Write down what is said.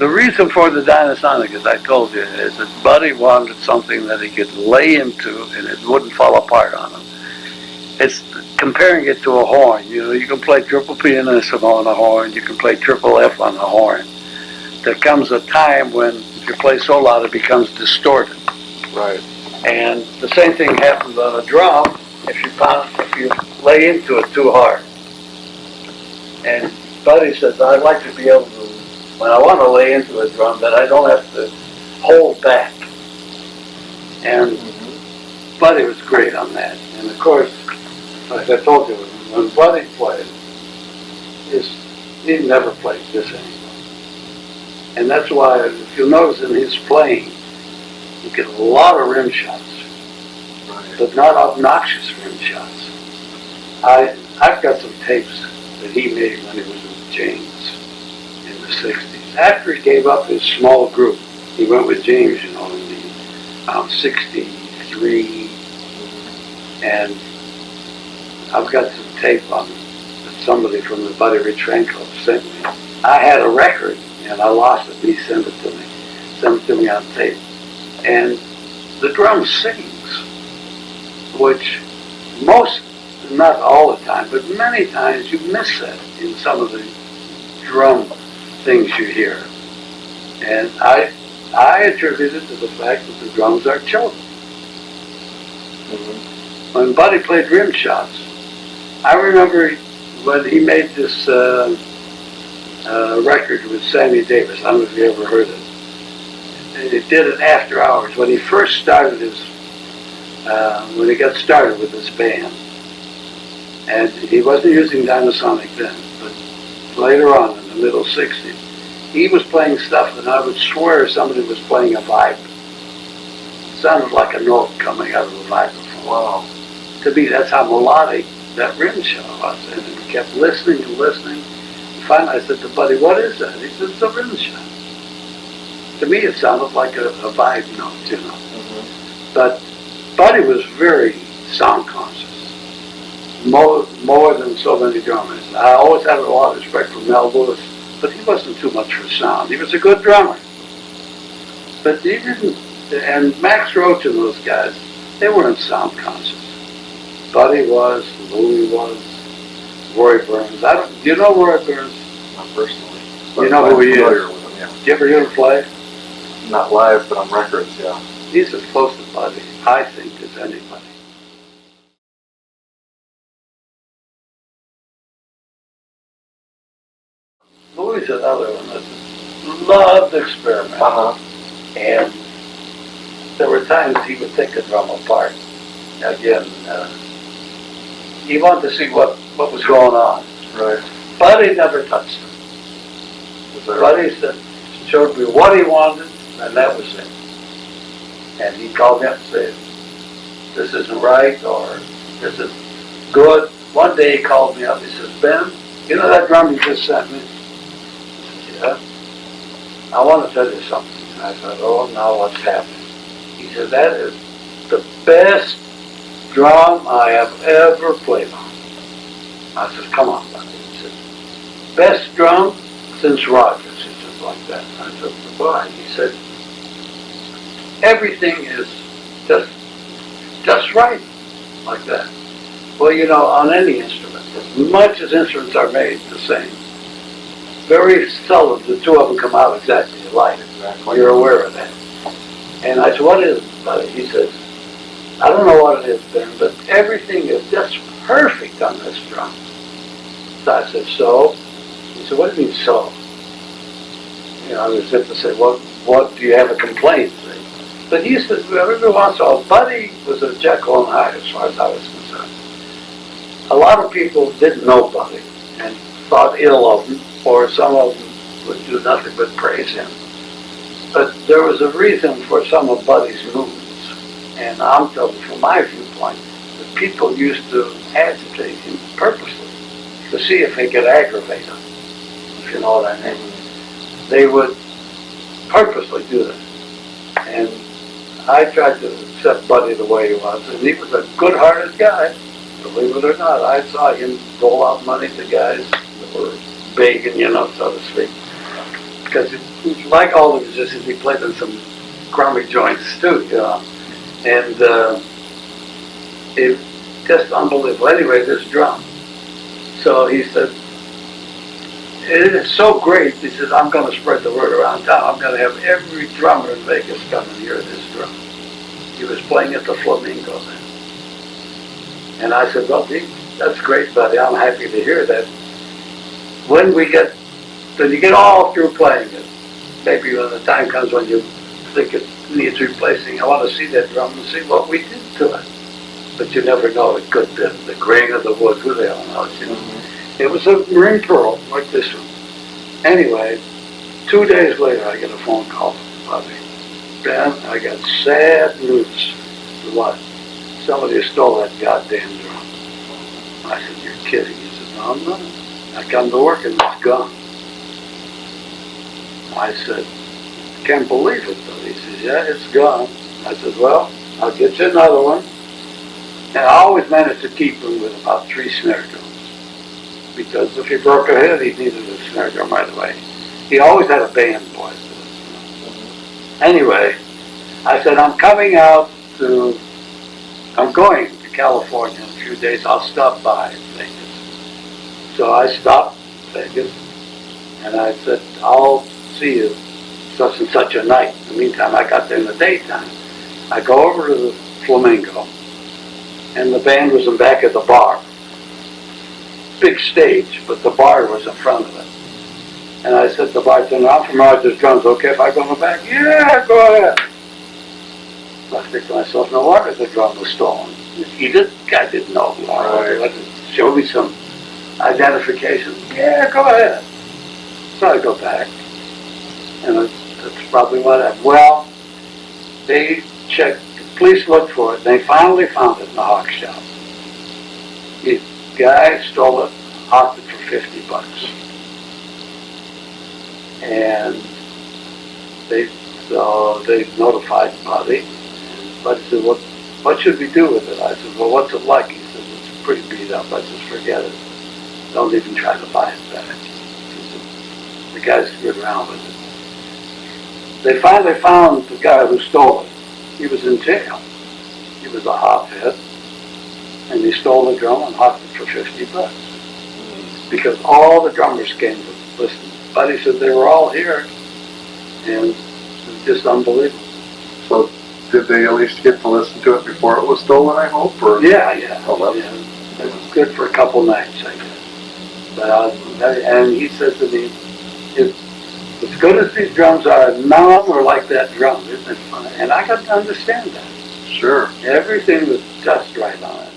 The reason for the Dynasonic, as I told you, is that Buddy wanted something that he could lay into and it wouldn't fall apart on him. It's comparing it to a horn. You know, you can play triple pianissimo on a horn, you can play triple F on a horn. There comes a time when if you play so loud it becomes distorted. Right. And the same thing happens on a drum if you lay into it too hard. And Buddy says, I'd like to be able to, when I want to lay into a drum, that I don't have to hold back. And Buddy was great on that. And of course, like I told you, when Buddy played, he never played this anymore. And that's why, if you notice in his playing, you get a lot of rim shots, but not obnoxious rim shots. I've got some tapes that he made when he was with James in the 60s. After he gave up his small group, he went with James, you know, in 63, and I've got some tape on that somebody from the Buddy Retrenko sent me. I had a record, and I lost it, and he sent it to me on tape. And the drum sings, which most, not all the time, but many times you miss that in some of the drum things you hear. And I attribute it to the fact that the drums are choked. When Buddy played rim shots, I remember when he made this record with Sammy Davis. I don't know if you ever heard it. And he did it after hours. When he first started when he got started with this band, and he wasn't using Dynasonic then, but later on in the middle 60s, he was playing stuff that I would swear somebody was playing a vibe. It sounded like a note coming out of a vibraphone. Wow. To me, that's how melodic that rim shot was. And he kept listening and listening. And finally I said to Buddy, what is that? He said, it's a rim shot. To me, it sounded like a vibe note, you know. But Buddy was very sound conscious, more than so many drummers. I always had a lot of respect for Mel Lewis, but he wasn't too much for sound. He was a good drummer. But he didn't, and Max Roach and those guys, they weren't sound conscious. Buddy was, Louie was, Roy Burns. Do you know Roy Burns? Not personally. You know who he is? With him, yeah. Did you ever hear him play? Not live, but on records, yeah. He's as close to Buddy, I think, as anybody. Louie's another one that loved to experiment. And there were times he would take a drum apart. Again, he wanted to see what was going on. Right. Buddy never touched him. Buddy showed me what he wanted, and that was it. And he called me up and said, this isn't right, or this is good. One day he called me up, he says, Ben, you know that drum you just sent me? I said, yeah. I want to tell you something. And I said, oh, now what's happening? He said, that is the best drum I have ever played on. I said, come on, buddy. He said, best drum since Rogers. He said, like that. I said, why? He said, everything is just right, like that. Well, you know, on any instrument, as much as instruments are made the same, very seldom the two of them come out exactly alike. Exactly. You're aware of that. And I said, what is it, buddy? He says, I don't know what it is, Ben, but everything is just perfect on this drum. So I said, so? He said, what do you mean, so? You know, I was just to say, what do you have a complaint? But he said, every once in a while, Buddy was a Jekyll and Hyde as far as I was concerned. A lot of people didn't know Buddy and thought ill of him, or some of them would do nothing but praise him. But there was a reason for some of Buddy's movements. And I'm telling you, from my viewpoint, that people used to agitate him purposely to see if they could aggravate him, if you know what I mean. They would purposely do that. And I tried to accept Buddy the way he was, and he was a good-hearted guy, believe it or not. I saw him dole out money to guys that were begging, you know, so to speak. because like all the musicians, he played in some crummy joints too, you know. And it just unbelievable. Anyway, this drum. So he said, it is so great. He said, I'm going to spread the word around town. I'm going to have every drummer in Vegas come and hear this drum. He was playing at the Flamingo then. And I said, well, that's great, buddy. I'm happy to hear that. When you get all through playing it, maybe when the time comes when you think it needs replacing, I want to see that drum and see what we did to it. But you never know. It could be the grain of the wood. Who the hell knows, you know? Mm-hmm. It was a marine pearl, like this one. Anyway, 2 days later, I get a phone call from Bobby. Ben, I got sad news. What? Somebody stole that goddamn drum. I said, you're kidding. He said, no, I'm not. I come to work and it's gone. I said, can't believe it, though. He says, yeah, it's gone. I said, well, I'll get you another one. And I always managed to keep him with about 3 snare drums. Because if he broke a head, he needed a snare drum right away. He always had a band voice. Anyway, I said, I'm going to California in a few days. I'll stop by Vegas. So I stopped Vegas, and I said, I'll see you such and such a night. In the meantime, I got there in the daytime. I go over to the Flamingo, and the band was in back of the bar. Big stage, but the bar was in front of it. And I said to the bartender, I'm from Rogers Drums, okay if I go in the back? Yeah, go ahead. I think to myself, no wonder the drum was stolen. Guy didn't know who I was. Show me some identification. Yeah, go ahead. So I go back, and that's probably what happened. Well, they checked, the police looked for it, they finally found it in the hawk shop. The guy stole it, hawked it for $50. And they notified Buddy. And Buddy said, what should we do with it? I said, well, what's it like? He said, it's pretty beat up. I said, forget it. Don't even try to buy it back. He said, the guys screwed around with it. They finally found the guy who stole it. He was in jail. He was a hophead. And he stole the drum and hawked it for $50. Because all the drummers came to listen. Buddy said they were all here, and it was just unbelievable. So, did they at least get to listen to it before it was stolen, I hope? Or? Yeah. Oh, Yeah. It was good for a couple nights, I guess. But, and he said to me, as good as these drums are, none of them are like that drum, isn't it fun? And I got to understand that. Sure. Everything was just right on it.